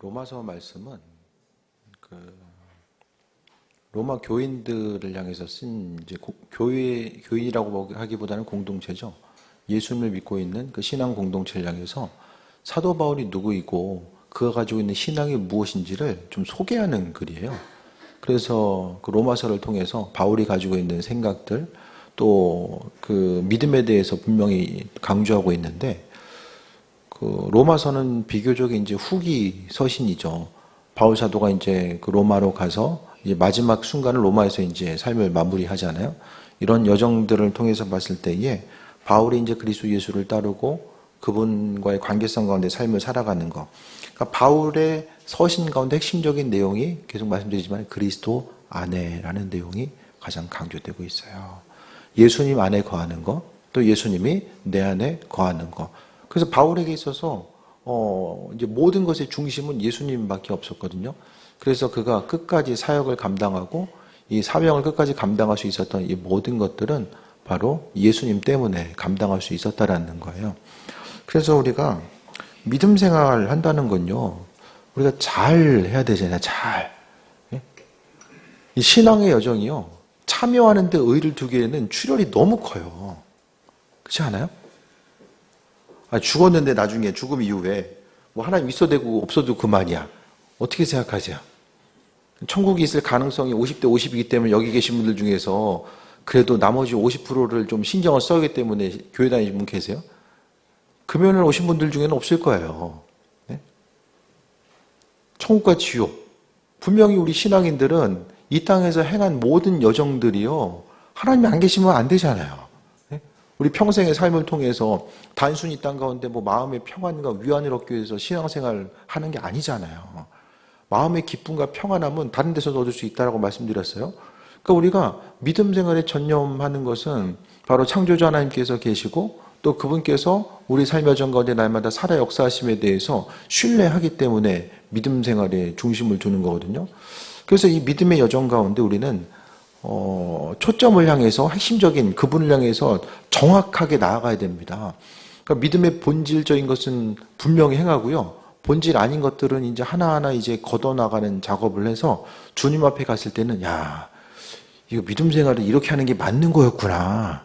로마서 말씀은 로마 교인들을 향해서 쓴 이제 교인이라고 하기보다는 공동체죠. 예수님을 믿고 있는 그 신앙 공동체를 향해서 사도 바울이 누구이고 그가 가지고 있는 신앙이 무엇인지를 좀 소개하는 글이에요. 그래서 그 로마서를 통해서 바울이 가지고 있는 생각들 또 그 믿음에 대해서 분명히 강조하고 있는데 그 로마서는 비교적 이제 후기 서신이죠. 바울 사도가 이제 그 로마로 가서 이제 마지막 순간을 로마에서 이제 삶을 마무리하잖아요. 이런 여정들을 통해서 봤을 때에 바울이 이제 그리스도 예수를 따르고 그분과의 관계성 가운데 삶을 살아가는 것. 그러니까 바울의 서신 가운데 핵심적인 내용이 계속 말씀드리지만 그리스도 안에라는 내용이 가장 강조되고 있어요. 예수님 안에 거하는 것, 또 예수님이 내 안에 거하는 것. 그래서 바울에게 있어서 이제 모든 것의 중심은 예수님밖에 없었거든요. 그래서 그가 끝까지 사역을 감당하고 이 사명을 끝까지 감당할 수 있었던 이 모든 것들은 바로 예수님 때문에 감당할 수 있었다라는 거예요. 그래서 우리가 믿음 생활을 한다는 건요, 우리가 잘 해야 되잖아요. 잘. 이 신앙의 여정이요, 참여하는데 의의를 두기에는 출혈이 너무 커요. 그렇지 않아요? 죽었는데 나중에 죽음 이후에 뭐 하나님 있어도 되고 없어도 그만이야. 어떻게 생각하세요? 천국이 있을 가능성이 50대 50이기 때문에 여기 계신 분들 중에서 그래도 나머지 50%를 좀 신경을 써야기 때문에 교회 다니시는 분 계세요? 금요일날 오신 분들 중에는 없을 거예요. 네? 천국과 지옥. 분명히 우리 신앙인들은 이 땅에서 행한 모든 여정들이요, 하나님이 안 계시면 안 되잖아요. 네? 우리 평생의 삶을 통해서 단순히 이 땅 가운데 뭐 마음의 평안과 위안을 얻기 위해서 신앙생활을 하는 게 아니잖아요. 마음의 기쁨과 평안함은 다른 데서도 얻을 수 있다고 말씀드렸어요. 그러니까 우리가 믿음 생활에 전념하는 것은 바로 창조주 하나님께서 계시고 또 그분께서 우리 삶의 여정 가운데 날마다 살아 역사하심에 대해서 신뢰하기 때문에 믿음 생활에 중심을 두는 거거든요. 그래서 이 믿음의 여정 가운데 우리는 초점을 향해서 핵심적인 그분을 향해서 정확하게 나아가야 됩니다. 그러니까 믿음의 본질적인 것은 분명히 행하고요. 본질 아닌 것들은 이제 하나하나 이제 걷어나가는 작업을 해서 주님 앞에 갔을 때는 야, 이거 믿음 생활을 이렇게 하는 게 맞는 거였구나.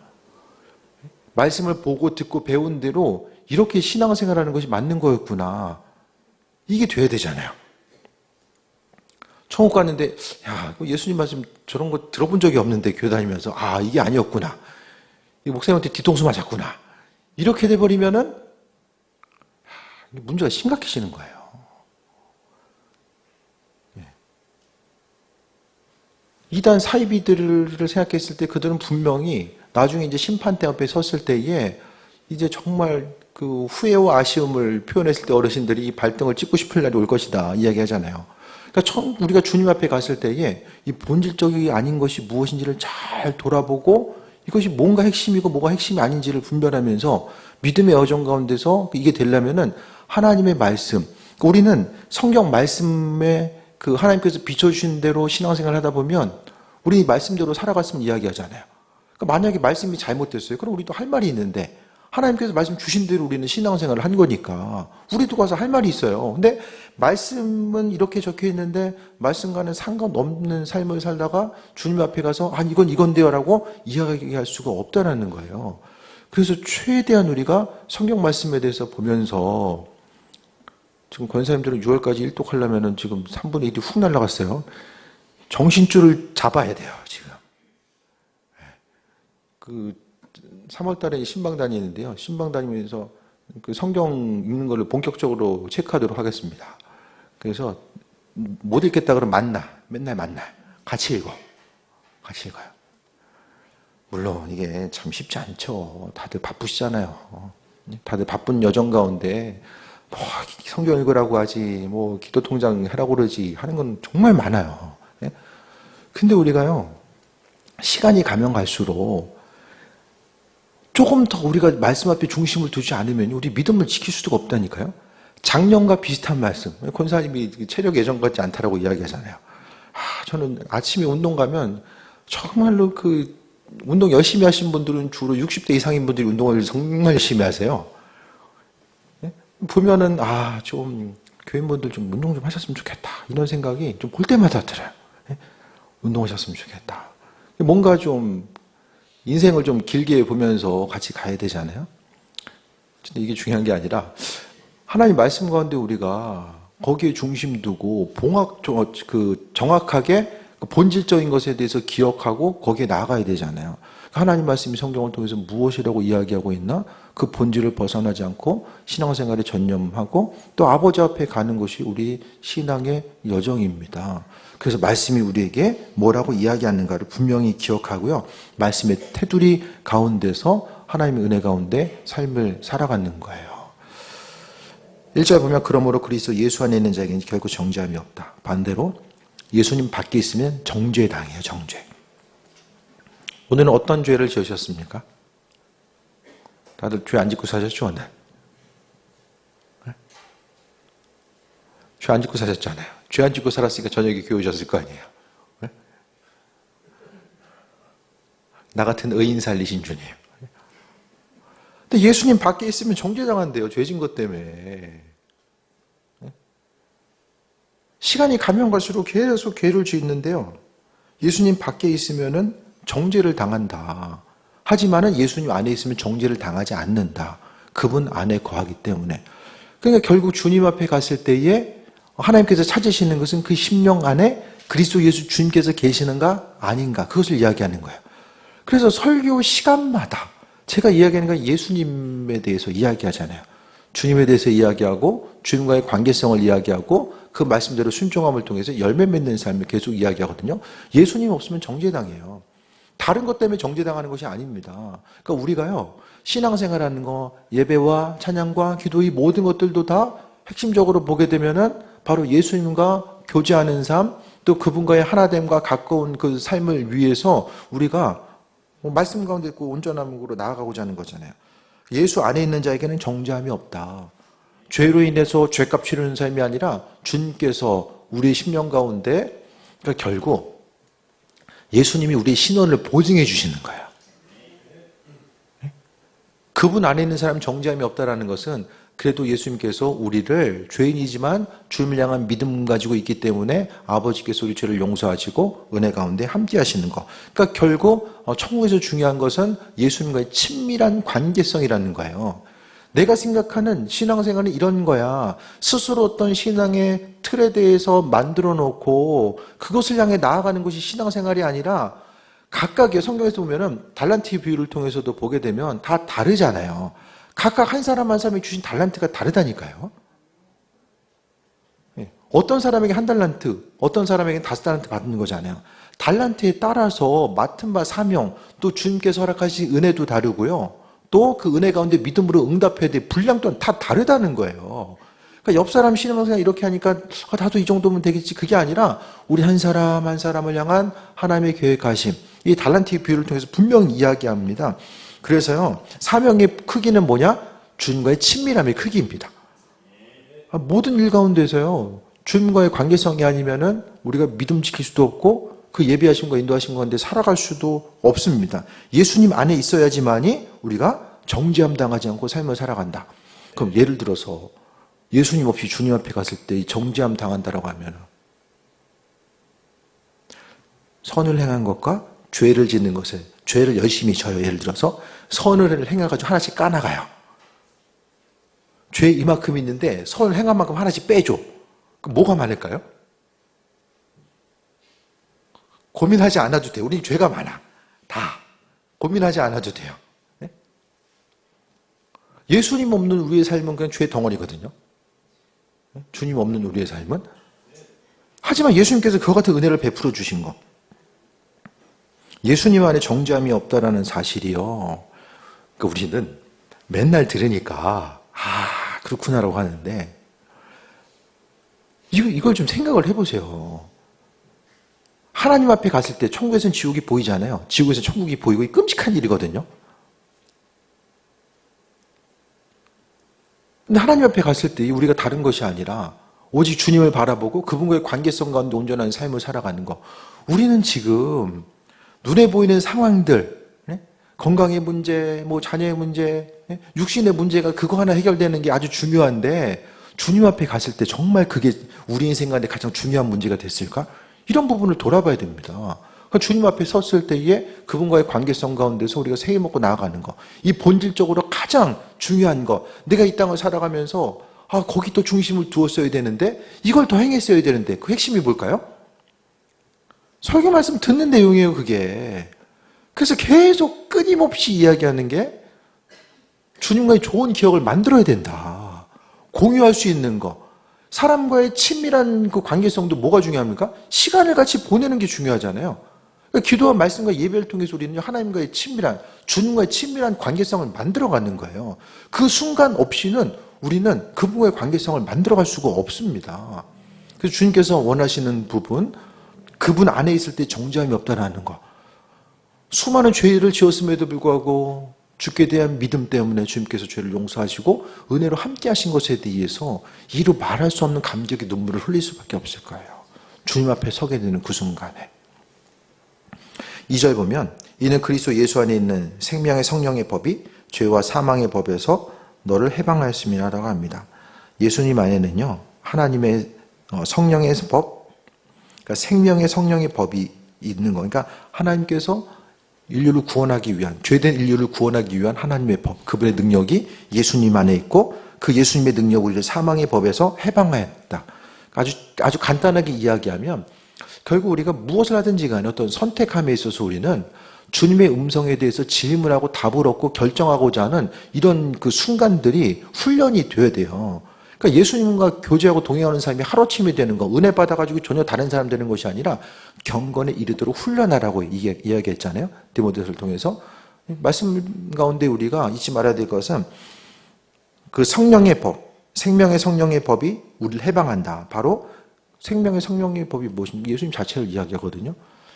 말씀을 보고 듣고 배운 대로 이렇게 신앙생활하는 것이 맞는 거였구나. 이게 돼야 되잖아요. 천국 갔는데 야, 예수님 말씀 저런 거 들어본 적이 없는데 교회 다니면서 아, 이게 아니었구나. 이 목사님한테 뒤통수 맞았구나. 이렇게 돼버리면은 문제가 심각해지는 거예요. 이단 사이비들을 생각했을 때 그들은 분명히 나중에 이제 심판대 앞에 섰을 때에 이제 정말 그 후회와 아쉬움을 표현했을 때 어르신들이 이 발등을 찍고 싶을 날이 올 것이다 이야기하잖아요. 그러니까 우리가 주님 앞에 갔을 때에 이 본질적이 아닌 것이 무엇인지를 잘 돌아보고 이것이 뭔가 핵심이고 뭐가 핵심이 아닌지를 분별하면서 믿음의 여정 가운데서 이게 되려면은 하나님의 말씀, 우리는 성경 말씀에 그 하나님께서 비춰주신 대로 신앙생활을 하다 보면 우리 말씀대로 살아갔으면 이야기하잖아요. 그러니까 만약에 말씀이 잘못됐어요. 그럼 우리도 할 말이 있는데 하나님께서 말씀 주신 대로 우리는 신앙생활을 한 거니까 우리도 가서 할 말이 있어요. 근데 말씀은 이렇게 적혀 있는데 말씀과는 상관없는 삶을 살다가 주님 앞에 가서 아, 이건 이건데요 라고 이야기할 수가 없다는 거예요. 그래서 최대한 우리가 성경 말씀에 대해서 보면서 지금 권사님들은 6월까지 일독하려면 지금 3분의 1이 훅 날아갔어요. 정신줄을 잡아야 돼요, 지금. 그 3월 달에 신방 다니는데요. 신방 다니면서 그 성경 읽는 거를 본격적으로 체크하도록 하겠습니다. 그래서 못 읽겠다 그러면 맨날 만나. 같이 읽어. 같이 읽어요. 물론 이게 참 쉽지 않죠. 다들 바쁘시잖아요. 다들 바쁜 여정 가운데 뭐 성경 읽으라고 하지, 뭐 기도 통장 하라고 그러지 하는 건 정말 많아요. 근데 우리가요, 시간이 가면 갈수록 조금 더 우리가 말씀 앞에 중심을 두지 않으면 우리 믿음을 지킬 수가 없다니까요. 작년과 비슷한 말씀. 권사님이 체력 예전 같지 않다라고 이야기하잖아요. 저는 아침에 운동 가면 정말로 그 운동 열심히 하신 분들은 주로 60대 이상인 분들이 운동을 정말 열심히 하세요. 보면은 좀 교인분들 좀 운동 좀 하셨으면 좋겠다. 이런 생각이 좀 볼 때마다 들어요. 예? 운동하셨으면 좋겠다. 뭔가 좀 인생을 좀 길게 보면서 같이 가야 되잖아요. 근데 이게 중요한 게 아니라 하나님 말씀 가운데 우리가 거기에 중심 두고 정확하게 본질적인 것에 대해서 기억하고 거기에 나아가야 되잖아요. 하나님 말씀이 성경을 통해서 무엇이라고 이야기하고 있나? 그 본질을 벗어나지 않고 신앙생활에 전념하고 또 아버지 앞에 가는 것이 우리 신앙의 여정입니다. 그래서 말씀이 우리에게 뭐라고 이야기하는가를 분명히 기억하고요. 말씀의 테두리 가운데서 하나님의 은혜 가운데 삶을 살아가는 거예요. 1절 보면 그러므로 그리스도 예수 안에 있는 자에게는 결코 정죄함이 없다. 반대로 예수님 밖에 있으면 정죄당해요. 정죄. 오늘은 어떤 죄를 지으셨습니까? 다들 죄 안 짓고 사셨죠 오늘? 죄 안 짓고 사셨잖아요. 죄 안 짓고 살았으니까 저녁에 교회 오셨을 거 아니에요. 네? 나 같은 의인 살리신 주님. 근데 예수님 밖에 있으면 정죄당한대요. 죄진 것 때문에. 시간이 가면 갈수록 계속 죄를 짓는데요. 예수님 밖에 있으면은 정죄를 당한다. 하지만은 예수님 안에 있으면 정죄를 당하지 않는다. 그분 안에 거하기 때문에. 그러니까 결국 주님 앞에 갔을 때에 하나님께서 찾으시는 것은 그 심령 안에 그리스도 예수 주님께서 계시는가 아닌가 그것을 이야기하는 거예요. 그래서 설교 시간마다 제가 이야기하는 건 예수님에 대해서 이야기하잖아요. 주님에 대해서 이야기하고 주님과의 관계성을 이야기하고 그 말씀대로 순종함을 통해서 열매 맺는 삶을 계속 이야기하거든요. 예수님 없으면 정죄당해요. 다른 것 때문에 정죄당하는 것이 아닙니다. 그러니까 우리가요, 신앙생활하는 거, 예배와 찬양과 기도 이 모든 것들도 다 핵심적으로 보게 되면은 바로 예수님과 교제하는 삶, 또 그분과의 하나됨과 가까운 그 삶을 위해서 우리가 말씀 가운데 있고 온전함으로 나아가고자 하는 거잖아요. 예수 안에 있는 자에게는 정죄함이 없다. 죄로 인해서 죄값 치르는 삶이 아니라 주님께서 우리의 심령 가운데 그러니까 결국 예수님이 우리의 신원을 보증해 주시는 거예요. 그분 안에 있는 사람 정죄함이 없다라는 것은 그래도 예수님께서 우리를 죄인이지만 주님을 향한 믿음 가지고 있기 때문에 아버지께서 우리 죄를 용서하시고 은혜 가운데 함께 하시는 것. 그러니까 결국 천국에서 중요한 것은 예수님과의 친밀한 관계성이라는 거예요. 내가 생각하는 신앙생활은 이런 거야. 스스로 어떤 신앙의 틀에 대해서 만들어 놓고 그것을 향해 나아가는 것이 신앙생활이 아니라 각각의 성경에서 보면은 달란트 비유를 통해서도 보게 되면 다 다르잖아요. 각각 한 사람 한 사람이 주신 달란트가 다르다니까요. 어떤 사람에게 한 달란트, 어떤 사람에게 5달란트 받는 거잖아요. 달란트에 따라서 맡은 바 사명, 또 주님께서 허락하신 은혜도 다르고요. 또 그 은혜 가운데 믿음으로 응답해야 될 분량 또한 다 다르다는 거예요. 그러니까 옆 사람 신앙생활 이렇게 하니까 나도 이 정도면 되겠지. 그게 아니라 우리 한 사람 한 사람을 향한 하나님의 계획하심, 이 달란트의 비유를 통해서 분명히 이야기합니다. 그래서요, 사명의 크기는 뭐냐? 주님과의 친밀함의 크기입니다. 모든 일 가운데서요, 주님과의 관계성이 아니면은 우리가 믿음 지킬 수도 없고 그 예비하심과 인도하신 가운데 살아갈 수도 없습니다. 예수님 안에 있어야지만이 우리가 정죄함 당하지 않고 삶을 살아간다. 그럼 예를 들어서 예수님 없이 주님 앞에 갔을 때 정죄함 당한다라고 하면 선을 행한 것과 죄를 짓는 것에 죄를 열심히 져요. 예를 들어서 선을 행해가지고 하나씩 까나가요. 죄 이만큼 있는데 선을 행한 만큼 하나씩 빼줘. 그럼 뭐가 많을까요? 고민하지 않아도 돼요. 우리 죄가 많아. 다. 고민하지 않아도 돼요. 네? 예수님 없는 우리의 삶은 그냥 죄 덩어리거든요. 네? 주님 없는 우리의 삶은. 하지만 예수님께서 그와 같은 은혜를 베풀어 주신 것. 예수님 안에 정죄함이 없다라는 사실이요. 그러니까 우리는 맨날 들으니까 그렇구나라고 하는데 이걸 좀 생각을 해보세요. 하나님 앞에 갔을 때 천국에서는 지옥이 보이잖아요. 지옥에서는 천국이 보이고 끔찍한 일이거든요. 근데 하나님 앞에 갔을 때 우리가 다른 것이 아니라 오직 주님을 바라보고 그분과의 관계성 가운데 온전한 삶을 살아가는 것. 우리는 지금 눈에 보이는 상황들, 건강의 문제, 자녀의 문제, 육신의 문제가 그거 하나 해결되는 게 아주 중요한데 주님 앞에 갔을 때 정말 그게 우리 인생 가운데 가장 중요한 문제가 됐을까? 이런 부분을 돌아봐야 됩니다. 그러니까 주님 앞에 섰을 때에 그분과의 관계성 가운데서 우리가 새해 먹고 나아가는 거, 이 본질적으로 가장 중요한 거, 내가 이 땅을 살아가면서 거기 또 중심을 두었어야 되는데 이걸 더 행했어야 되는데 그 핵심이 뭘까요? 설교 말씀 듣는 내용이에요, 그게. 그래서 계속 끊임없이 이야기하는 게 주님과의 좋은 기억을 만들어야 된다. 공유할 수 있는 거. 사람과의 친밀한 그 관계성도 뭐가 중요합니까? 시간을 같이 보내는 게 중요하잖아요. 그러니까 기도와 말씀과 예배를 통해서 우리는 하나님과의 친밀한, 주님과의 친밀한 관계성을 만들어가는 거예요. 그 순간 없이는 우리는 그분과의 관계성을 만들어갈 수가 없습니다. 그래서 주님께서 원하시는 부분, 그분 안에 있을 때 정죄함이 없다라는 거. 수많은 죄를 지었음에도 불구하고 주께 대한 믿음 때문에 주님께서 죄를 용서하시고 은혜로 함께 하신 것에 대해서 이루 말할 수 없는 감격의 눈물을 흘릴 수밖에 없을 거예요. 주님 앞에 서게 되는 그 순간에. 2절 보면 이는 그리스도 예수 안에 있는 생명의 성령의 법이 죄와 사망의 법에서 너를 해방하였음이라고 합니다. 예수님 안에는요, 하나님의 성령의 법, 그러니까 생명의 성령의 법이 있는 거. 그러니까 하나님께서 인류를 구원하기 위한, 죄된 인류를 구원하기 위한 하나님의 법, 그분의 능력이 예수님 안에 있고 그 예수님의 능력을 우리를 사망의 법에서 해방하였다. 아주 간단하게 이야기하면 결국 우리가 무엇을 하든지 간에 어떤 선택함에 있어서 우리는 주님의 음성에 대해서 질문하고 답을 얻고 결정하고자 하는 이런 그 순간들이 훈련이 돼야 돼요. 그러니까 예수님과 교제하고 동행하는 삶이 하루아침에 되는 거, 은혜 받아가지고 전혀 다른 사람 되는 것이 아니라 경건에 이르도록 훈련하라고 이야기했잖아요. 디모데서를 통해서. 말씀 가운데 우리가 잊지 말아야 될 것은 그 성령의 법, 생명의 성령의 법이 우리를 해방한다. 바로 생명의 성령의 법이 무엇인가? 예수님 자체를 이야기하거든요.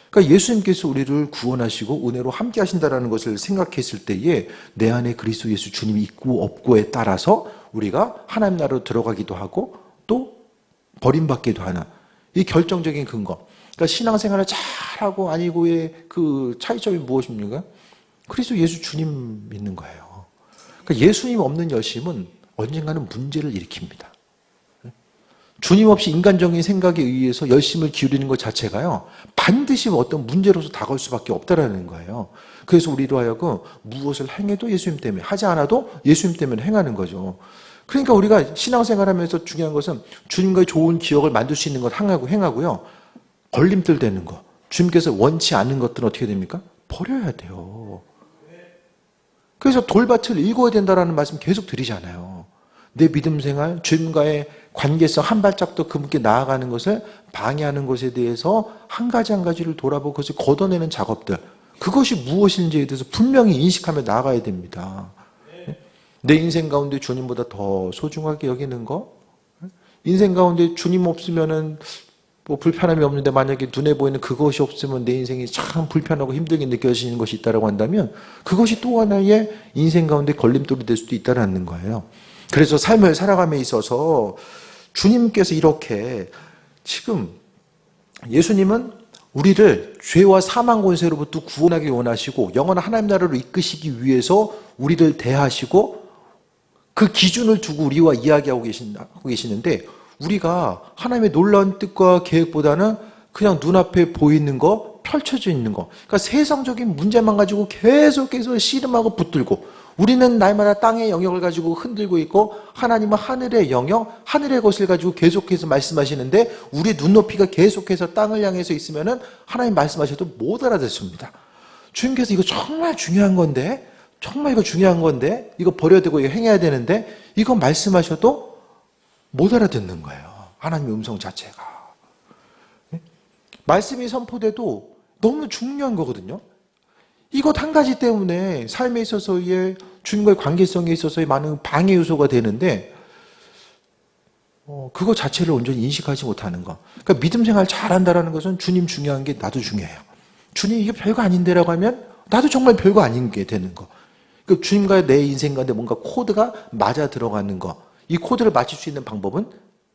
그러니까 예수님께서 우리를 구원하시고 은혜로 함께 하신다는 것을 생각했을 때에 내 안에 그리스도 예수 주님이 있고 없고에 따라서 우리가 하나님 나라로 들어가기도 하고 또 버림받기도 하는 이 결정적인 근거. 그러니까 신앙생활을 잘하고 아니고의 그 차이점이 무엇입니까? 그리스도 예수 주님 믿는 거예요. 그러니까 예수님 없는 열심은 언젠가는 문제를 일으킵니다. 주님 없이 인간적인 생각에 의해서 열심을 기울이는 것 자체가요, 반드시 어떤 문제로서 다가올 수밖에 없다라는 거예요. 그래서 우리로 하여금 무엇을 행해도 예수님 때문에, 하지 않아도 예수님 때문에 행하는 거죠. 그러니까 우리가 신앙생활 하면서 중요한 것은 주님과의 좋은 기억을 만들 수 있는 것 행하고요. 걸림돌 되는 거, 주님께서 원치 않는 것들은 어떻게 됩니까? 버려야 돼요. 그래서 돌밭을 읽어야 된다라는 말씀 계속 드리잖아요. 내 믿음 생활, 주님과의 관계성 한 발짝도 그분께 나아가는 것을 방해하는 것에 대해서 한 가지 한 가지를 돌아보고 그것을 걷어내는 작업들, 그것이 무엇인지에 대해서 분명히 인식하며 나아가야 됩니다. 내 인생 가운데 주님보다 더 소중하게 여기는 거, 인생 가운데 주님 없으면은 뭐 불편함이 없는데 만약에 눈에 보이는 그것이 없으면 내 인생이 참 불편하고 힘들게 느껴지는 것이 있다고 한다면 그것이 또 하나의 인생 가운데 걸림돌이 될 수도 있다는 거예요. 그래서 삶을 살아감에 있어서 주님께서 이렇게 지금 예수님은 우리를 죄와 사망 권세로부터 구원하기 원하시고 영원한 하나님 나라로 이끄시기 위해서 우리를 대하시고 그 기준을 두고 우리와 이야기하고 계시는데 우리가 하나님의 놀라운 뜻과 계획보다는 그냥 눈앞에 보이는 거, 펼쳐져 있는 거, 그러니까 세상적인 문제만 가지고 계속해서 씨름하고 붙들고 우리는 날마다 땅의 영역을 가지고 흔들고 있고 하나님은 하늘의 영역, 하늘의 것을 가지고 계속해서 말씀하시는데 우리 눈높이가 계속해서 땅을 향해서 있으면은 하나님 말씀하셔도 못 알아듣습니다. 주님께서 이거 정말 중요한 건데, 정말 이거 중요한 건데, 이거 버려야 되고 이거 행해야 되는데 이거 말씀하셔도 못 알아듣는 거예요. 하나님의 음성 자체가. 말씀이 선포돼도 너무 중요한 거거든요. 이것 한 가지 때문에 삶에 있어서의 주님과의 관계성에 있어서의 많은 방해 요소가 되는데 그거 자체를 온전히 인식하지 못하는 거. 그러니까 믿음 생활 잘한다라는 것은 주님 중요한 게 나도 중요해요. 주님 이게 별거 아닌데라고 하면 나도 정말 별거 아닌 게 되는 거. 그러니까 주님과의 내 인생 가운데 뭔가 코드가 맞아 들어가는 거. 이 코드를 맞출 수 있는 방법은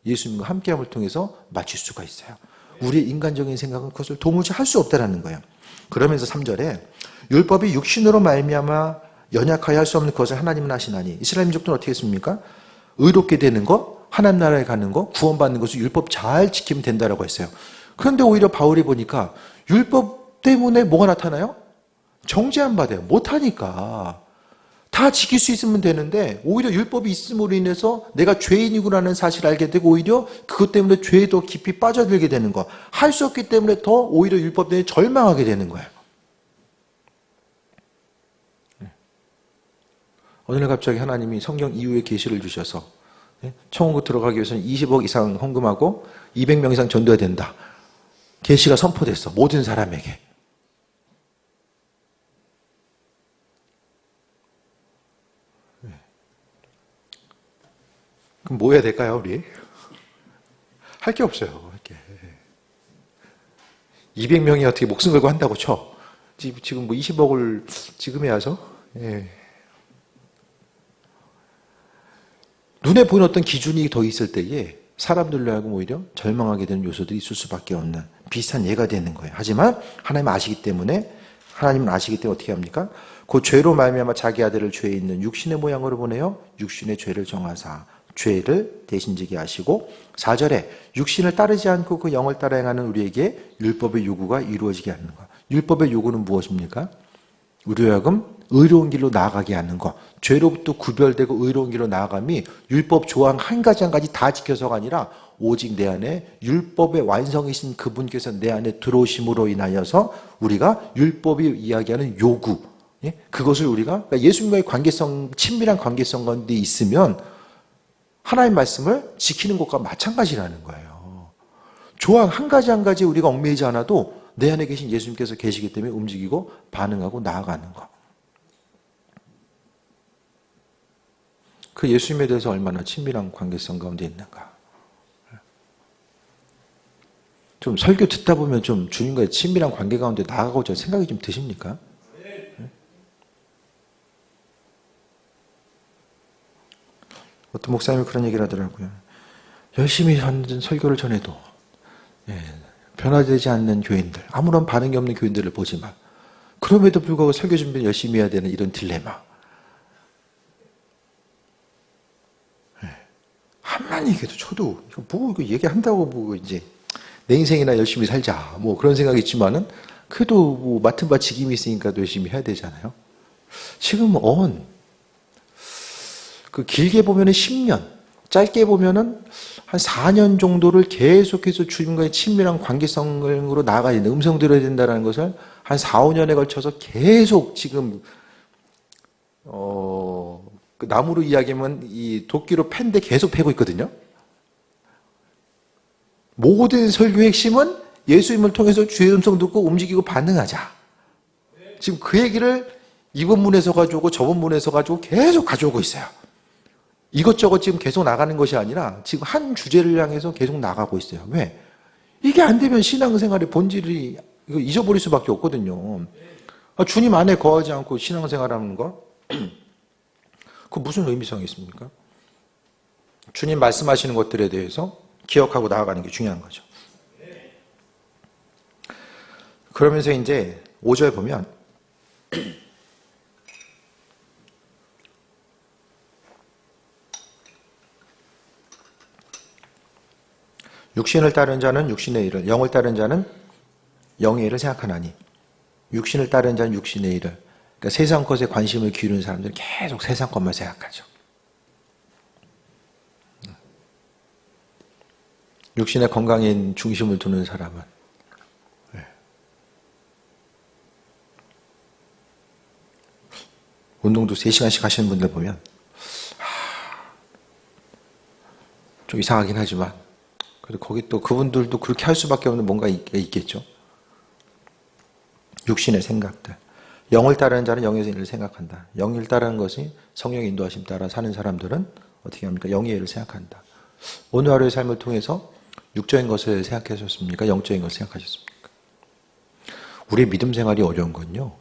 예수님과 함께함을 통해서 맞출 수가 있어요. 우리의 인간적인 생각은 그것을 도무지 할 수 없다라는 거예요. 그러면서 3절에 율법이 육신으로 말미암아 연약하여 할 수 없는 것을 하나님은 하시나니 이스라엘 민족들은 어떻게 했습니까? 의롭게 되는 것, 하나님 나라에 가는 거, 구원받는 것을 율법 잘 지키면 된다라고 했어요. 그런데 오히려 바울이 보니까 율법 때문에 뭐가 나타나요? 정죄 안 받아요. 못하니까. 다 지킬 수 있으면 되는데 오히려 율법이 있음으로 인해서 내가 죄인이구나라는 사실을 알게 되고 오히려 그것 때문에 죄에 더 깊이 빠져들게 되는 거. 할 수 없기 때문에 더 오히려 율법 때문에 절망하게 되는 거예요. 어느 날 갑자기 하나님이 성경 이후에 계시를 주셔서 천국 들어가기 위해서는 20억 이상 헌금하고 200명 이상 전도해야 된다. 계시가 선포됐어. 모든 사람에게. 그럼 뭐 해야 될까요, 우리? 할 게 없어요. 200명이 어떻게 목숨 걸고 한다고 쳐. 지금 뭐 20억을 지금 해야죠. 예. 눈에 보이는 어떤 기준이 더 있을 때에 사람들로 하여금 오히려 절망하게 되는 요소들이 있을 수밖에 없는 비슷한 예가 되는 거예요. 하지만 하나님은 아시기 때문에 어떻게 합니까? 그 죄로 말미암아 자기 아들을 죄에 있는 육신의 모양으로 보내어 육신의 죄를 정하사 죄를 대신지게 하시고 4절에 육신을 따르지 않고 그 영을 따라 행하는 우리에게 율법의 요구가 이루어지게 하는 것. 율법의 요구는 무엇입니까? 우리로 하여금 의로운 길로 나아가게 하는 것. 죄로부터 구별되고 의로운 길로 나아감이 율법 조항 한 가지 한 가지 다 지켜서가 아니라 오직 내 안에 율법의 완성이신 그분께서 내 안에 들어오심으로 인하여서 우리가 율법이 이야기하는 요구, 그것을 우리가 그러니까 예수님과의 관계성, 친밀한 관계성 가운데 있으면 하나님 말씀을 지키는 것과 마찬가지라는 거예요. 조항 한 가지 한 가지 우리가 얽매이지 않아도 내 안에 계신 예수님께서 계시기 때문에 움직이고 반응하고 나아가는 것. 그 예수님에 대해서 얼마나 친밀한 관계성 가운데 있는가. 좀 설교 듣다 보면 좀 주님과의 친밀한 관계 가운데 나아가고자 생각이 좀 드십니까? 어떤 목사님이 그런 얘기를 하더라고요. 열심히 하는 설교를 전해도 변화되지 않는 교인들, 아무런 반응이 없는 교인들을 보지만 그럼에도 불구하고 설교 준비를 열심히 해야 되는 이런 딜레마. 한만 얘기해도 저도 이거 얘기한다고 뭐 이제 내 인생이나 열심히 살자 뭐 그런 생각이 있지만은 그래도 뭐 맡은 바 직임이 있으니까 또 열심히 해야 되잖아요. 지금 그 길게 보면은 10년, 짧게 보면은 한 4년 정도를 계속해서 주님과의 친밀한 관계성으로 나아가야 된다. 음성 들어야 된다는 것을 한 4, 5년에 걸쳐서 계속 지금 그 나무로 이야기하면 이 도끼로 팬데 계속 패고 있거든요. 모든 설교의 핵심은 예수님을 통해서 주의 음성 듣고 움직이고 반응하자. 지금 그 얘기를 이번 문에서 가져오고 저번 문에서 가지고 계속 가져오고 있어요. 이것저것 지금 계속 나가는 것이 아니라 지금 한 주제를 향해서 계속 나가고 있어요. 왜? 이게 안 되면 신앙생활의 본질이 이거 잊어버릴 수밖에 없거든요. 주님 안에 거하지 않고 신앙생활하는 거? 그 무슨 의미성이 있습니까? 주님 말씀하시는 것들에 대해서 기억하고 나아가는 게 중요한 거죠. 그러면서 이제 5절 보면 육신을 따른 자는 육신의 일을, 영을 따른 자는 영의 일을 생각하나니 육신을 따른 자는 육신의 일을. 그러니까 세상 것에 관심을 기울이는 사람들은 계속 세상 것만 생각하죠. 육신의 건강에 중심을 두는 사람은 운동도 3시간씩 하시는 분들 보면 좀 이상하긴 하지만 그리고 거기 또 그분들도 그렇게 할 수밖에 없는 뭔가 있겠죠. 육신의 생각들. 영을 따르는 자는 영의 일을 생각한다. 영을 따르는 것이 성령의 인도하심 따라 사는 사람들은 어떻게 합니까? 영의 일을 생각한다. 오늘 하루의 삶을 통해서 육적인 것을 생각하셨습니까? 영적인 것을 생각하셨습니까? 우리의 믿음 생활이 어려운 건요.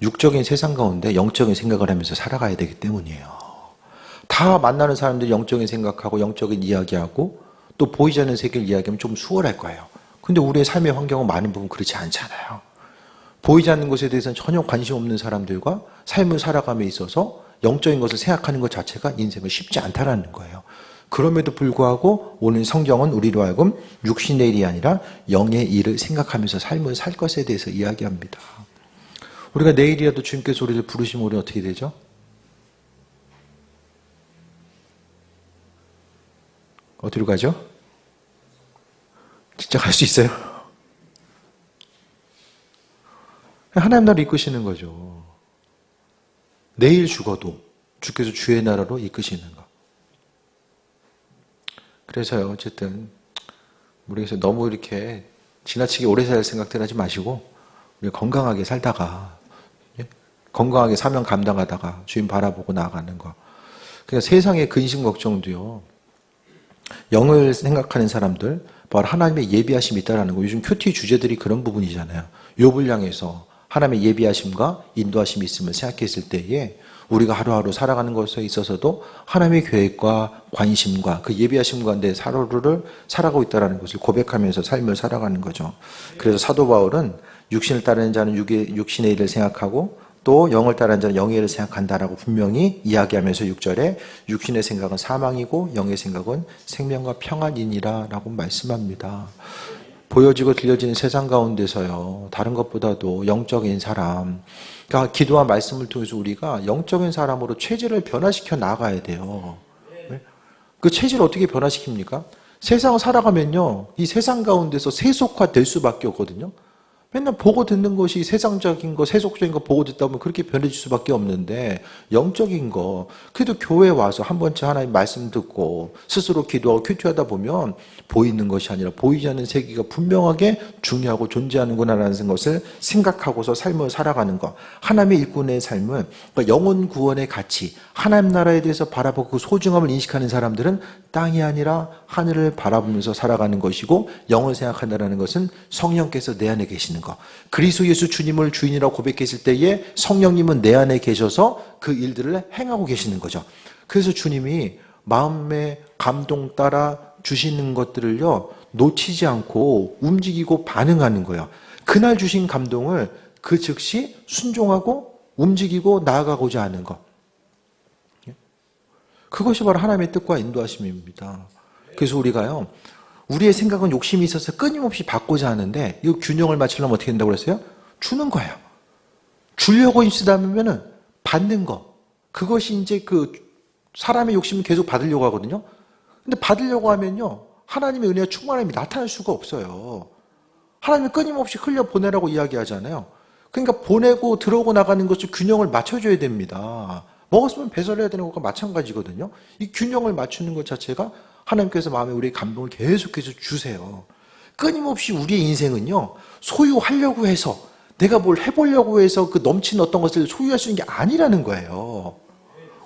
육적인 세상 가운데 영적인 생각을 하면서 살아가야 되기 때문이에요. 다 만나는 사람들이 영적인 생각하고 영적인 이야기하고 또 보이지 않는 세계를 이야기하면 좀 수월할 거예요. 근데 우리의 삶의 환경은 많은 부분 그렇지 않잖아요. 보이지 않는 것에 대해서는 전혀 관심 없는 사람들과 삶을 살아감에 있어서 영적인 것을 생각하는 것 자체가 인생은 쉽지 않다라는 거예요. 그럼에도 불구하고 오늘 성경은 우리로 하여금 육신의 일이 아니라 영의 일을 생각하면서 삶을 살 것에 대해서 이야기합니다. 우리가 내일이라도 주님께서 우리를 부르시면 우리는 어떻게 되죠? 어디로 가죠? 진짜 갈 수 있어요? 하나님 나라를 이끄시는 거죠. 내일 죽어도 주께서 주의 나라로 이끄시는 거. 그래서요, 어쨌든 우리가 너무 이렇게 지나치게 오래 살 생각들 하지 마시고 우리 건강하게 살다가 건강하게 사명 감당하다가 주님 바라보고 나아가는 거. 그러니까 세상의 근심 걱정도요. 영을 생각하는 사람들, 바로 하나님의 예비하심이 있다라는 거. 요즘 큐티 주제들이 그런 부분이잖아요. 욥을 향해서 하나님의 예비하심과 인도하심이 있음을 생각했을 때에 우리가 하루하루 살아가는 것에 있어서도 하나님의 계획과 관심과 그 예비하심 가운데 하루를 살아가고 있다는 것을 고백하면서 삶을 살아가는 거죠. 그래서 사도 바울은 육신을 따르는 자는 육신의 일을 생각하고 또 영을 따르는 자는 영의 일을 생각한다라고 분명히 이야기하면서 6절에 육신의 생각은 사망이고 영의 생각은 생명과 평안이니라 라고 말씀합니다. 보여지고 들려지는 세상 가운데서요, 다른 것보다도 영적인 사람, 그러니까 기도와 말씀을 통해서 우리가 영적인 사람으로 체질을 변화시켜 나가야 돼요. 그 체질을 어떻게 변화시킵니까? 세상을 살아가면요, 이 세상 가운데서 세속화될 수밖에 없거든요. 맨날 보고 듣는 것이 세상적인 거, 세속적인 거 보고 듣다 보면 그렇게 변해질 수밖에 없는데 영적인 거, 그래도 교회에 와서 한 번쯤 하나님 말씀 듣고 스스로 기도하고 큐티하다 보면 보이는 것이 아니라 보이지 않는 세계가 분명하게 중요하고 존재하는구나라는 것을 생각하고서 삶을 살아가는 것. 하나님의 일꾼의 삶은 그러니까 영혼 구원의 가치, 하나님 나라에 대해서 바라보고 그 소중함을 인식하는 사람들은 땅이 아니라 하늘을 바라보면서 살아가는 것이고, 영을 생각한다는 것은 성령께서 내 안에 계시는 것. 그리스도 예수 주님을 주인이라고 고백했을 때에 성령님은 내 안에 계셔서 그 일들을 행하고 계시는 거죠. 그래서 주님이 마음의 감동 따라 주시는 것들을요, 놓치지 않고 움직이고 반응하는 거예요. 그날 주신 감동을 그 즉시 순종하고 움직이고 나아가고자 하는 것. 그것이 바로 하나님의 뜻과 인도하심입니다. 그래서 우리가요, 우리의 생각은 욕심이 있어서 끊임없이 받고자 하는데, 이 균형을 맞추려면 어떻게 된다고 그랬어요? 주는 거예요. 주려고 힘쓰다면은 받는 거. 그것이 이제 그 사람의 욕심은 계속 받으려고 하거든요. 근데 받으려고 하면요, 하나님의 은혜와 충만함이 나타날 수가 없어요. 하나님이 끊임없이 흘려보내라고 이야기하잖아요. 그러니까 보내고 들어오고 나가는 것을 균형을 맞춰줘야 됩니다. 먹었으면 배설해야 되는 것과 마찬가지거든요. 이 균형을 맞추는 것 자체가 하나님께서 마음에 우리의 감동을 계속해서 주세요. 끊임없이 우리의 인생은요, 소유하려고 해서, 내가 뭘 해보려고 해서 그 넘치는 어떤 것을 소유할 수 있는 게 아니라는 거예요.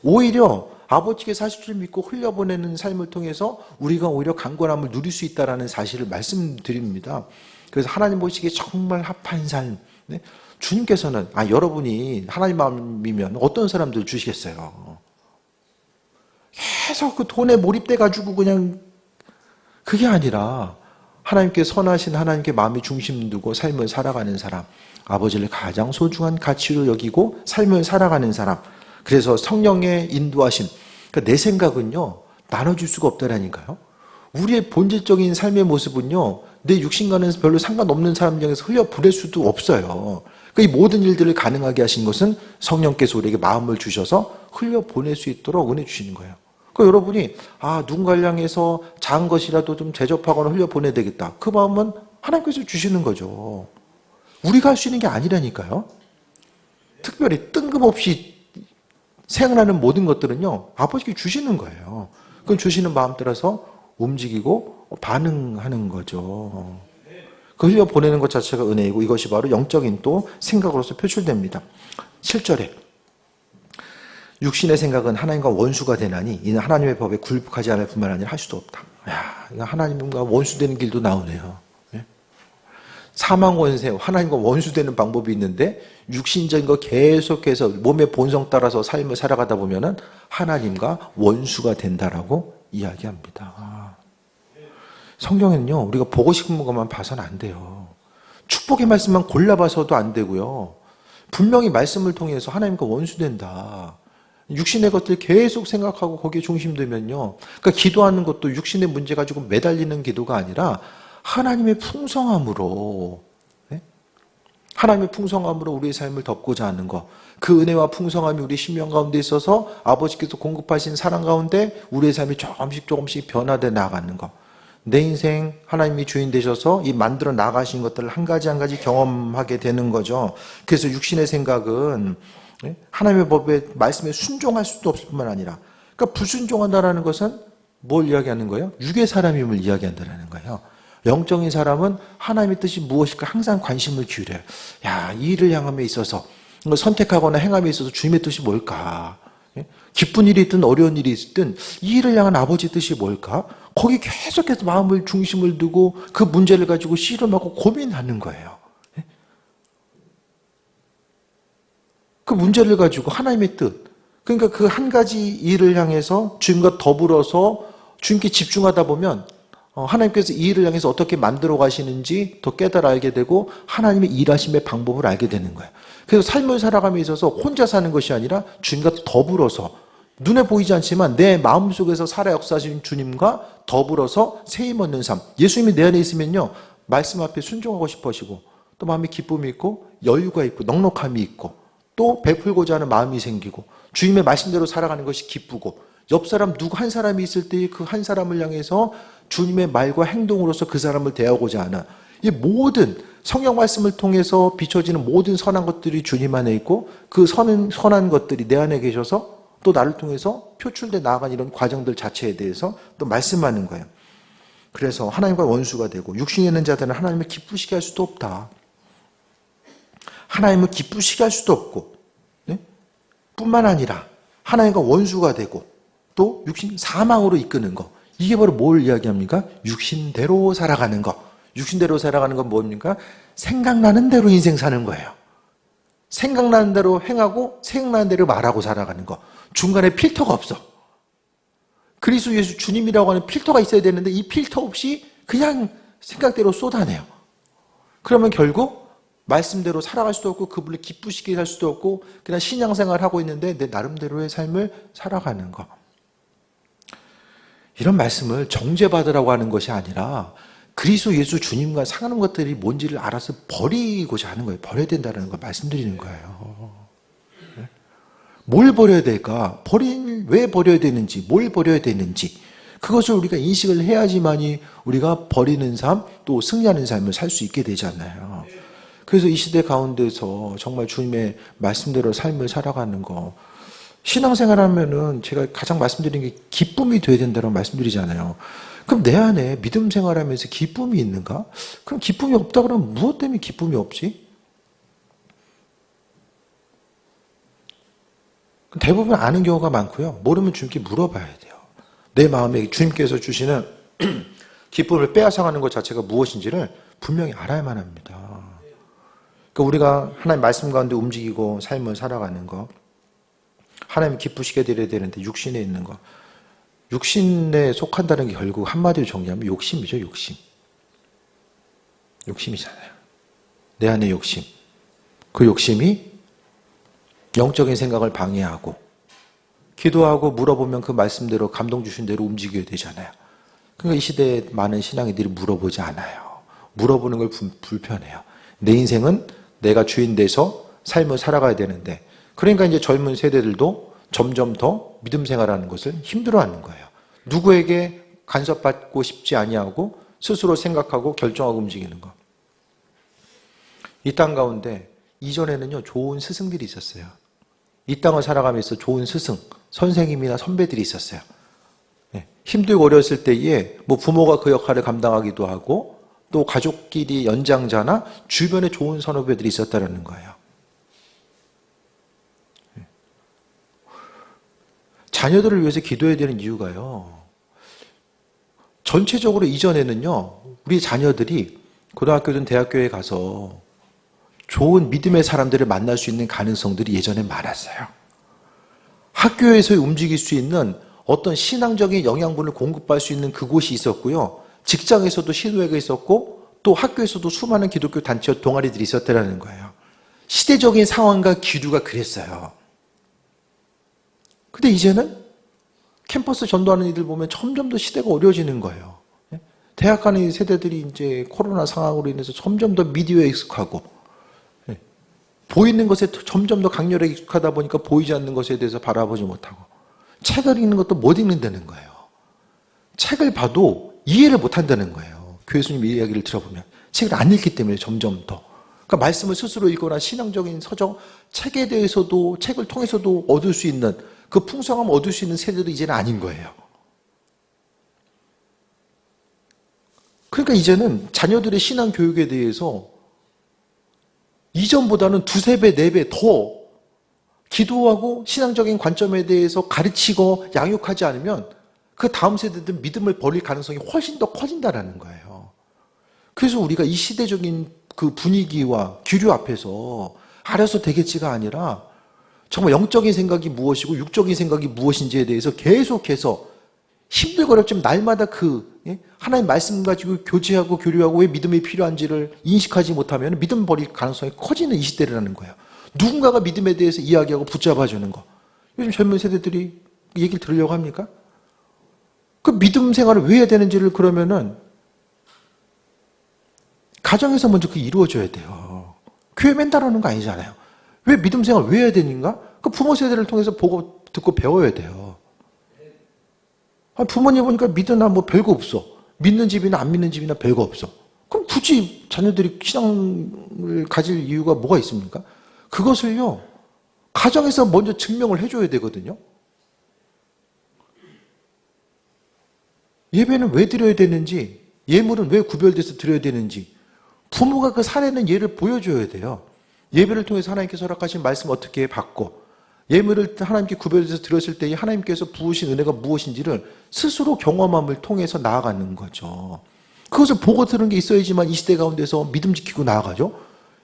오히려 아버지께 사실을 믿고 흘려보내는 삶을 통해서 우리가 오히려 강건함을 누릴 수 있다는 사실을 말씀드립니다. 그래서 하나님 보시기에 정말 합한 삶. 네? 주님께서는 여러분이 하나님 마음이면 어떤 사람들 주시겠어요? 계속 그 돈에 몰입돼 가지고 그냥, 그게 아니라 하나님께 선하신 하나님께 마음이 중심 두고 삶을 살아가는 사람, 아버지를 가장 소중한 가치로 여기고 삶을 살아가는 사람. 그래서 성령의 인도하심, 그러니까 내 생각은요 나눠줄 수가 없다라니까요. 우리의 본질적인 삶의 모습은요, 내 육신과는 별로 상관없는 사람 중에서 흘려보낼 수도 없어요. 그러니까 이 모든 일들을 가능하게 하신 것은 성령께서 우리에게 마음을 주셔서 흘려보낼 수 있도록 은혜 주시는 거예요. 그러니까 여러분이 누군가를 향해서 작은 것이라도 좀 대접하거나 흘려보내야 되겠다, 그 마음은 하나님께서 주시는 거죠. 우리가 할 수 있는 게 아니라니까요. 특별히 뜬금없이 생각나는 모든 것들은요, 아버지께 주시는 거예요. 그건 주시는 마음 따라서 움직이고 반응하는 거죠. 그 흘려보내는 것 자체가 은혜이고, 이것이 바로 영적인 또 생각으로서 표출됩니다. 7절에 육신의 생각은 하나님과 원수가 되나니 이는 하나님의 법에 굴복하지 않을 뿐만 아니라 할 수도 없다. 하나님과 원수되는 길도 나오네요. 사망 원세, 하나님과 원수되는 방법이 있는데 육신적인 거 계속해서 몸의 본성 따라서 삶을 살아가다 보면은 하나님과 원수가 된다라고 이야기합니다. 성경에는요, 우리가 보고 싶은 것만 봐서는 안 돼요. 축복의 말씀만 골라봐서도 안 되고요. 분명히 말씀을 통해서 하나님과 원수된다. 육신의 것들 계속 생각하고 거기에 중심되면요. 그러니까 기도하는 것도 육신의 문제 가지고 매달리는 기도가 아니라 하나님의 풍성함으로, 네? 하나님의 풍성함으로 우리의 삶을 덮고자 하는 것. 그 은혜와 풍성함이 우리 심령 가운데 있어서 아버지께서 공급하신 사랑 가운데 우리의 삶이 조금씩 변화되어 나아가는 것. 내 인생 하나님이 주인 되셔서 이 만들어 나가신 것들을 한 가지 한 가지 경험하게 되는 거죠. 그래서 육신의 생각은 하나님의 법에 말씀에 순종할 수도 없을 뿐만 아니라, 그러니까 불순종한다라는 것은 뭘 이야기하는 거예요? 육의 사람임을 이야기한다는 거예요. 영적인 사람은 하나님의 뜻이 무엇일까 항상 관심을 기울여요. 야, 이 일을 향함에 있어서 선택하거나 행함에 있어서 주님의 뜻이 뭘까? 기쁜 일이 있든 어려운 일이 있든 이 일을 향한 아버지의 뜻이 뭘까? 거기 계속해서 마음을 중심을 두고 그 문제를 가지고 씨름하고 고민하는 거예요. 그 문제를 가지고 하나님의 뜻, 그러니까 그 한 가지 일을 향해서 주님과 더불어서 주님께 집중하다 보면 하나님께서 이 일을 향해서 어떻게 만들어 가시는지 더 깨달아 알게 되고 하나님의 일하심의 방법을 알게 되는 거예요. 그래서 삶을 살아감에 있어서 혼자 사는 것이 아니라 주님과 더불어서, 눈에 보이지 않지만 내 마음속에서 살아 역사하신 주님과 더불어서 세임 얻는 삶. 예수님이 내 안에 있으면요, 말씀 앞에 순종하고 싶어지고 또 마음에 기쁨이 있고 여유가 있고 넉넉함이 있고 또 베풀고자 하는 마음이 생기고 주님의 말씀대로 살아가는 것이 기쁘고, 옆 사람 누구 한 사람이 있을 때 그 한 사람을 향해서 주님의 말과 행동으로서 그 사람을 대하고자 하는 이 모든 성경 말씀을 통해서 비춰지는 모든 선한 것들이 주님 안에 있고 그 선한 것들이 내 안에 계셔서 또 나를 통해서 표출돼 나아간 이런 과정들 자체에 대해서 또 말씀하는 거예요. 그래서 하나님과 원수가 되고 육신에 있는 자들은 하나님을 기쁘시게 할 수도 없다. 하나님을 기쁘시게 할 수도 없고, 네? 뿐만 아니라 하나님과 원수가 되고 또 육신 사망으로 이끄는 거. 이게 바로 뭘 이야기합니까? 육신대로 살아가는 거. 육신대로 살아가는 건 뭡니까? 생각나는 대로 인생 사는 거예요. 생각나는 대로 행하고 생각나는 대로 말하고 살아가는 거. 중간에 필터가 없어. 그리스도 예수 주님이라고 하는 필터가 있어야 되는데 이 필터 없이 그냥 생각대로 쏟아내요. 그러면 결국 말씀대로 살아갈 수도 없고 그분을 기쁘시게 살 수도 없고 그냥 신앙생활을 하고 있는데 내 나름대로의 삶을 살아가는 거. 이런 말씀을 정죄받으라고 하는 것이 아니라 그리스도 예수 주님과 상하는 것들이 뭔지를 알아서 버리고자 하는 거예요. 버려야 된다는 걸 말씀드리는 거예요. 뭘 버려야 될까? 왜 버려야 되는지, 뭘 버려야 되는지 그것을 우리가 인식을 해야지만이 우리가 버리는 삶, 또 승리하는 삶을 살 수 있게 되잖아요. 그래서 이 시대 가운데서 정말 주님의 말씀대로 삶을 살아가는 거, 신앙생활하면은 제가 가장 말씀드리는 게 기쁨이 돼야 된다고 말씀드리잖아요. 그럼 내 안에 믿음 생활하면서 기쁨이 있는가? 그럼 기쁨이 없다 그러면 무엇 때문에 기쁨이 없지? 대부분 아는 경우가 많고요. 모르면 주님께 물어봐야 돼요. 내 마음에 주님께서 주시는 기쁨을 빼앗아가는 것 자체가 무엇인지를 분명히 알아야만 합니다. 그러니까 우리가 하나님 말씀 가운데 움직이고 삶을 살아가는 거, 하나님 기쁘시게 드려야 되는데 육신에 있는 거, 육신에 속한다는 게 결국 한마디로 정리하면 욕심이죠. 욕심이잖아요. 내 안에 욕심. 그 욕심이 영적인 생각을 방해하고 기도하고 물어보면 그 말씀대로 감동 주신 대로 움직여야 되잖아요. 그러니까 이 시대에 많은 신앙인들이 물어보지 않아요. 물어보는 걸 불편해요. 내 인생은 내가 주인 돼서 삶을 살아가야 되는데, 그러니까 이제 젊은 세대들도 점점 더 믿음 생활하는 것을 힘들어하는 거예요. 누구에게 간섭받고 싶지 아니하고 스스로 생각하고 결정하고 움직이는 거. 이 땅 가운데 이전에는요 좋은 스승들이 있었어요. 이 땅을 살아가면서 좋은 스승, 선생님이나 선배들이 있었어요. 힘들고 어렸을 때에 뭐 부모가 그 역할을 감당하기도 하고 또 가족끼리 연장자나 주변에 좋은 선후배들이 있었다는 거예요. 자녀들을 위해서 기도해야 되는 이유가요. 전체적으로 이전에는요, 우리 자녀들이 고등학교든 대학교에 가서 좋은 믿음의 사람들을 만날 수 있는 가능성들이 예전에 많았어요. 학교에서 움직일 수 있는 어떤 신앙적인 영양분을 공급할 수 있는 그곳이 있었고요. 직장에서도 시도회가 있었고 또 학교에서도 수많은 기독교 단체 동아리들이 있었다는 거예요. 시대적인 상황과 기류가 그랬어요. 근데 이제는 캠퍼스 전도하는 이들 보면 점점 더 시대가 어려워지는 거예요. 대학 가는 세대들이 이제 코로나 상황으로 인해서 점점 더 미디어에 익숙하고, 보이는 것에 점점 더 강렬하게 익숙하다 보니까 보이지 않는 것에 대해서 바라보지 못하고, 책을 읽는 것도 못 읽는다는 거예요. 책을 봐도 이해를 못 한다는 거예요. 교수님 이야기를 들어보면. 책을 안 읽기 때문에 점점 더. 그러니까 말씀을 스스로 읽거나 신앙적인 서적, 책에 대해서도, 책을 통해서도 얻을 수 있는, 그 풍성함을 얻을 수 있는 세대도 이제는 아닌 거예요. 그러니까 이제는 자녀들의 신앙 교육에 대해서 이전보다는 두세 배, 네 배 더 기도하고 신앙적인 관점에 대해서 가르치고 양육하지 않으면 그 다음 세대들은 믿음을 버릴 가능성이 훨씬 더 커진다는 거예요. 그래서 우리가 이 시대적인 그 분위기와 기류 앞에서 알아서 되겠지가 아니라 정말 영적인 생각이 무엇이고 육적인 생각이 무엇인지에 대해서 계속해서 힘들고 어렵지만 날마다 하나님 말씀 가지고 교제하고 교류하고 왜 믿음이 필요한지를 인식하지 못하면 믿음 버릴 가능성이 커지는 이 시대라는 거예요. 누군가가 믿음에 대해서 이야기하고 붙잡아주는 거. 요즘 젊은 세대들이 얘기를 들으려고 합니까? 그 믿음 생활을 왜 해야 되는지를 그러면은 가정에서 먼저 그게 이루어져야 돼요. 교회 맨날 하는 거 아니잖아요. 왜 믿음 생활 왜 해야 되는가? 그 부모 세대를 통해서 보고 듣고 배워야 돼요. 부모님 보니까 믿으나 뭐 별거 없어. 믿는 집이나 안 믿는 집이나 별거 없어. 그럼 굳이 자녀들이 신앙을 가질 이유가 뭐가 있습니까? 그것을요, 가정에서 먼저 증명을 해줘야 되거든요. 예배는 왜 드려야 되는지, 예물은 왜 구별돼서 드려야 되는지, 부모가 그 살아있는 예를 보여줘야 돼요. 예배를 통해서 하나님께서 허락하신 말씀 어떻게 받고, 예물을 하나님께 구별해서 드렸을 때 하나님께서 부으신 은혜가 무엇인지를 스스로 경험함을 통해서 나아가는 거죠. 그것을 보고 들은 게 있어야지만 이 시대 가운데서 믿음 지키고 나아가죠.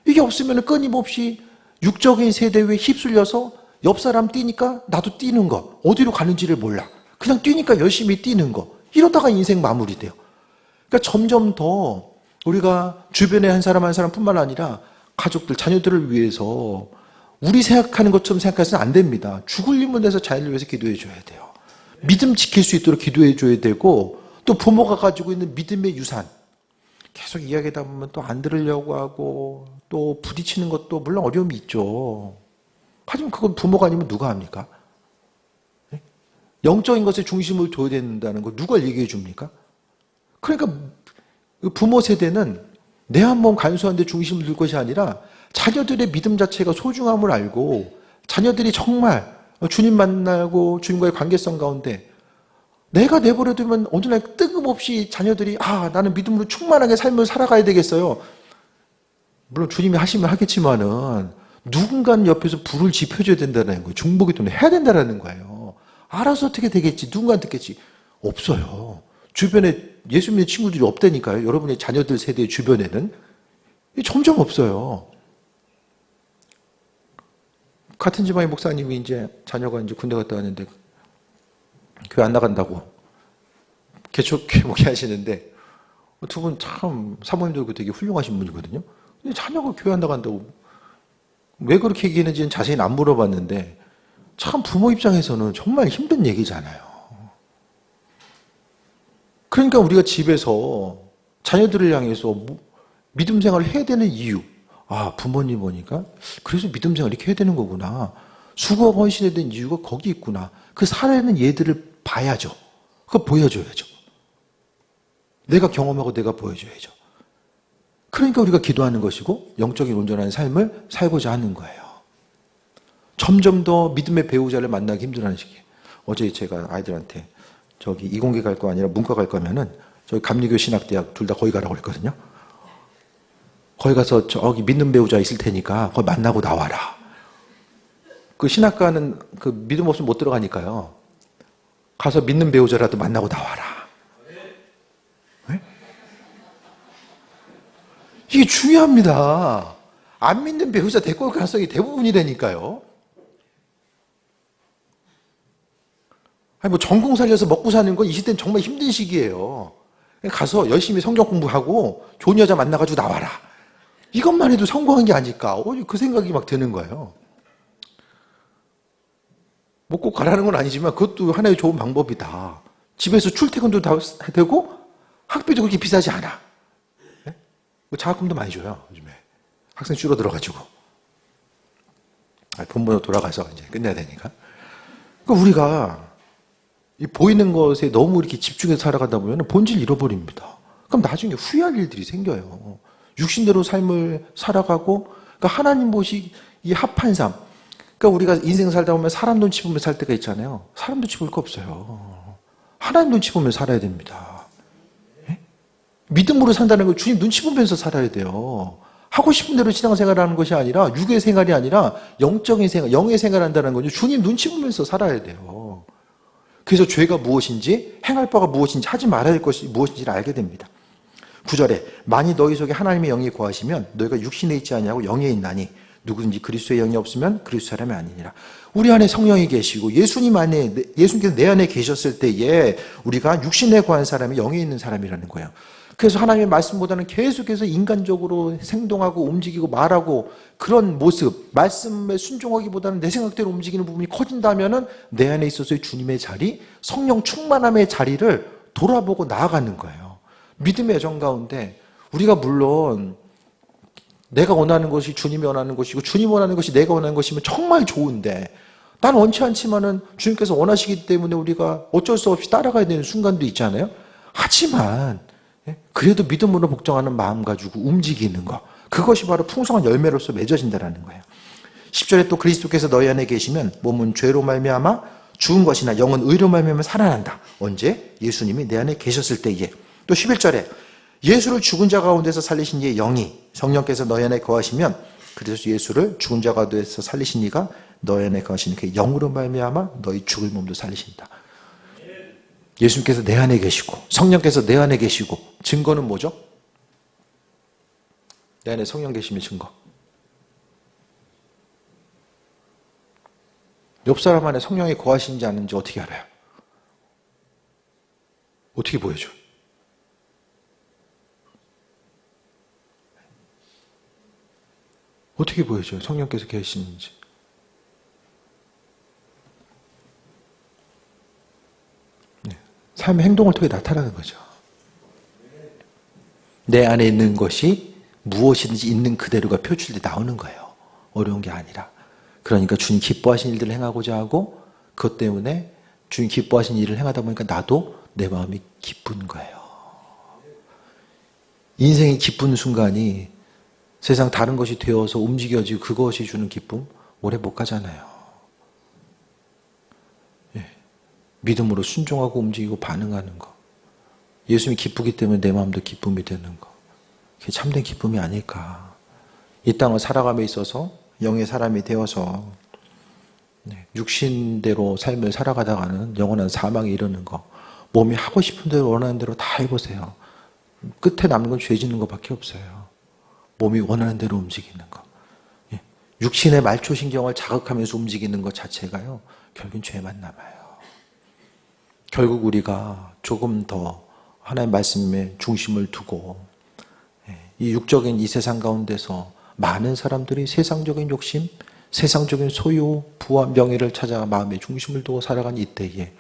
이게 없으면 끊임없이 육적인 세대에 휩쓸려서 옆 사람 뛰니까 나도 뛰는 거, 어디로 가는지를 몰라. 그냥 뛰니까 열심히 뛰는 거. 이러다가 인생 마무리돼요. 그러니까 점점 더 우리가 주변에 한 사람 한 사람뿐만 아니라 가족들, 자녀들을 위해서 우리 생각하는 것처럼 생각해서는 안 됩니다. 죽을 힘을 내서 자녀를 위해서 기도해 줘야 돼요. 믿음 지킬 수 있도록 기도해 줘야 되고, 또 부모가 가지고 있는 믿음의 유산, 계속 이야기하다 보면 또 안 들으려고 하고 또 부딪히는 것도 물론 어려움이 있죠. 하지만 그건 부모가 아니면 누가 합니까? 영적인 것에 중심을 둬야 된다는 거 누가 얘기해 줍니까? 그러니까 부모 세대는 내 한 몸 간수하는 데 중심을 둘 것이 아니라 자녀들의 믿음 자체가 소중함을 알고 자녀들이 정말 주님 만나고 주님과의 관계성 가운데 내가 내버려두면 언제나 뜬금없이 자녀들이 나는 믿음으로 충만하게 삶을 살아가야 되겠어요. 물론 주님이 하시면 하겠지만은 누군가는 옆에서 불을 지펴줘야 된다는 거예요. 중보기 때문에 해야 된다는 거예요. 알아서 어떻게 되겠지. 누군가 듣겠지. 없어요. 주변에 예수 믿는 친구들이 없다니까요. 여러분의 자녀들 세대 주변에는 점점 없어요. 같은 집안의 목사님이 이제 자녀가 이제 군대 갔다 왔는데 교회 안 나간다고 개척 목회하시는데 두 분 참 사모님도 되게 훌륭하신 분이거든요. 근데 자녀가 교회 안 나간다고 왜 그렇게 얘기했는지는 자세히는 안 물어봤는데 참 부모 입장에서는 정말 힘든 얘기잖아요. 그러니까 우리가 집에서 자녀들을 향해서 믿음 생활을 해야 되는 이유, 부모님 보니까 그래서 믿음 생활 이렇게 해야 되는 거구나. 수고하고 헌신해야 되는 이유가 거기 있구나. 그 살아있는 예들을 봐야죠. 그거 보여줘야죠. 내가 경험하고 내가 보여줘야죠. 그러니까 우리가 기도하는 것이고 영적인 온전한 삶을 살고자 하는 거예요. 점점 더 믿음의 배우자를 만나기 힘들어하는 시기에 어제 제가 아이들한테 저기 이공계 갈 거 아니라 문과 갈 거면은 저기 감리교 신학대학 둘 다 거기 가라고 그랬거든요. 거기 가서 저기 믿는 배우자 있을 테니까 거기 만나고 나와라. 그 신학과는 그 믿음 없으면 못 들어가니까요. 가서 믿는 배우자라도 만나고 나와라. 네? 이게 중요합니다. 안 믿는 배우자 데리고 올 가능성이 대부분이라니까요. 아니 뭐 전공 살려서 먹고 사는 건 이 시대는 정말 힘든 시기예요. 가서 열심히 성경 공부하고 좋은 여자 만나가지고 나와라. 이것만 해도 성공한 게 아닐까. 그 생각이 막 드는 거예요. 뭐 꼭 가라는 건 아니지만 그것도 하나의 좋은 방법이다. 집에서 출퇴근도 다 되고 학비도 그렇게 비싸지 않아. 네? 장학금도 많이 줘요, 요즘에. 학생 줄어들어가지고. 본문으로 돌아가서 이제 끝내야 되니까. 그러니까 우리가 이 보이는 것에 너무 이렇게 집중해서 살아가다 보면 본질 잃어버립니다. 그럼 나중에 후회할 일들이 생겨요. 육신대로 삶을 살아가고, 그러니까 하나님 보시 이 합한 삶. 그러니까 우리가 인생 살다 보면 사람 눈치 보며 살 때가 있잖아요. 사람 눈치 볼 거 없어요. 하나님 눈치 보며 살아야 됩니다. 예? 믿음으로 산다는 건 주님 눈치 보면서 살아야 돼요. 하고 싶은 대로 신앙생활하는 것이 아니라 육의 생활이 아니라 영적인 생활, 영의 생활한다는 거죠. 주님 눈치 보면서 살아야 돼요. 그래서 죄가 무엇인지 행할 바가 무엇인지 하지 말아야 할 것이 무엇인지를 알게 됩니다. 9절에 만일 너희 속에 하나님의 영이 거하시면 너희가 육신에 있지 아니하고 영에 있나니 누구든지 그리스도의 영이 없으면 그리스도 사람이 아니니라. 우리 안에 성령이 계시고 예수님께서 내 안에 계셨을 때에 우리가 육신에 거한 사람이 영에 있는 사람이라는 거예요. 그래서 하나님의 말씀보다는 계속해서 인간적으로 행동하고 움직이고 말하고 그런 모습, 말씀에 순종하기보다는 내 생각대로 움직이는 부분이 커진다면은 내 안에 있어서의 주님의 자리, 성령 충만함의 자리를 돌아보고 나아가는 거예요. 믿음의 여정 가운데 우리가 물론 내가 원하는 것이 주님이 원하는 것이고 주님이 원하는 것이 내가 원하는 것이면 정말 좋은데 난 원치 않지만은 주님께서 원하시기 때문에 우리가 어쩔 수 없이 따라가야 되는 순간도 있잖아요. 하지만 그래도 믿음으로 복종하는 마음 가지고 움직이는 것, 그것이 바로 풍성한 열매로서 맺어진다는 거예요. 10절에 또 그리스도께서 너희 안에 계시면 몸은 죄로 말미암아 죽은 것이나 영은 의로 말미암아 살아난다. 언제? 예수님이 내 안에 계셨을 때에. 또 11절에 예수를 죽은 자 가운데서 살리신 이의 영이 성령께서 너희 안에 거하시면 그래서 예수를 죽은 자 가운데서 살리신 이가 너희 안에 거하시는 그 영으로 말미암아 너희 죽을 몸도 살리신다. 예수님께서 내 안에 계시고 성령께서 내 안에 계시고 증거는 뭐죠? 내 안에 성령 계심의 증거. 옆 사람 안에 성령이 거하시는지 아닌지 어떻게 알아요? 어떻게 보여줘? 어떻게 보여줘요? 성령께서 계시는지. 삶의 행동을 통해 나타나는 거죠. 내 안에 있는 것이 무엇이든지 있는 그대로가 표출돼 나오는 거예요. 어려운 게 아니라. 그러니까 주님 기뻐하신 일들을 행하고자 하고 그것 때문에 주님 기뻐하신 일을 행하다 보니까 나도 내 마음이 기쁜 거예요. 인생이 기쁜 순간이 세상 다른 것이 되어서 움직여지고 그것이 주는 기쁨 오래 못 가잖아요. 믿음으로 순종하고 움직이고 반응하는 거. 예수님이 기쁘기 때문에 내 마음도 기쁨이 되는 거. 그게 참된 기쁨이 아닐까. 이 땅을 살아감에 있어서 영의 사람이 되어서 육신대로 삶을 살아가다가는 영원한 사망에 이르는 거. 몸이 하고 싶은 대로 원하는 대로 다 해보세요. 끝에 남는 건 죄 짓는 것밖에 없어요. 몸이 원하는 대로 움직이는 거. 육신의 말초신경을 자극하면서 움직이는 것 자체가요. 결국은 죄만 남아요. 결국 우리가 조금 더 하나님의 말씀에 중심을 두고 이 육적인 이 세상 가운데서 많은 사람들이 세상적인 욕심, 세상적인 소유, 부와 명예를 찾아 마음의 중심을 두고 살아간 이때에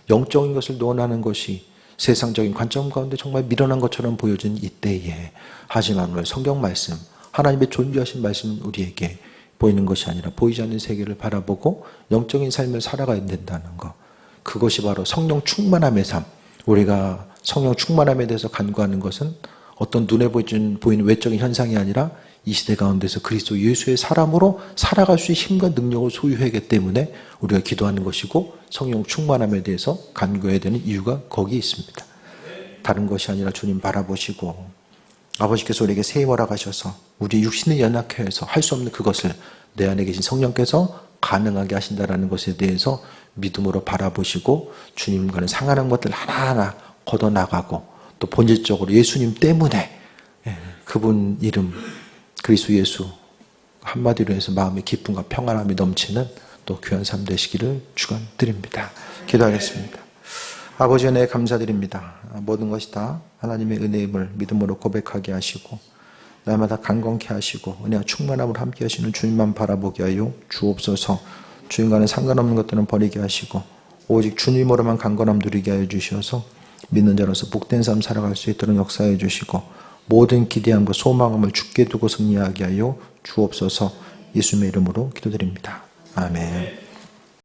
영적인 것을 논하는 것이 세상적인 관점 가운데 정말 미련한 것처럼 보여진 이때에 하지만 오늘 성경 말씀, 하나님의 존귀하신 말씀은 우리에게 보이는 것이 아니라 보이지 않는 세계를 바라보고 영적인 삶을 살아가야 된다는 것. 그것이 바로 성령 충만함의 삶. 우리가 성령 충만함에 대해서 간구하는 것은 어떤 눈에 보이는 외적인 현상이 아니라 이 시대 가운데서 그리스도 예수의 사람으로 살아갈 수 있는 힘과 능력을 소유하기 때문에 우리가 기도하는 것이고 성령 충만함에 대해서 간구해야 되는 이유가 거기에 있습니다. 다른 것이 아니라 주님 바라보시고 아버지께서 우리에게 새 허락하셔서 우리 육신을 연약해 해서 할 수 없는 그것을 내 안에 계신 성령께서 가능하게 하신다는 것에 대해서 믿음으로 바라보시고 주님과는 상하는 것들 하나하나 걷어나가고 또 본질적으로 예수님 때문에 그분 이름 그리스도 예수 한마디로 해서 마음의 기쁨과 평안함이 넘치는 또 귀한 삶 되시기를 축원드립니다. 기도하겠습니다. 아버지 은혜 감사드립니다. 모든 것이 다 하나님의 은혜임을 믿음으로 고백하게 하시고 날마다 강건케 하시고 은혜와 충만함을 함께 하시는 주님만 바라보게 하여 주옵소서. 주인과는 상관없는 것들은 버리게 하시고 오직 주님으로만 강건함 누리게 하여 주시어서 믿는 자로서 복된 삶 살아갈 수 있도록 역사해 주시고 모든 기대함과 소망함을 주께 두고 승리하게 하여 주옵소서. 예수님의 이름으로 기도드립니다. 아멘.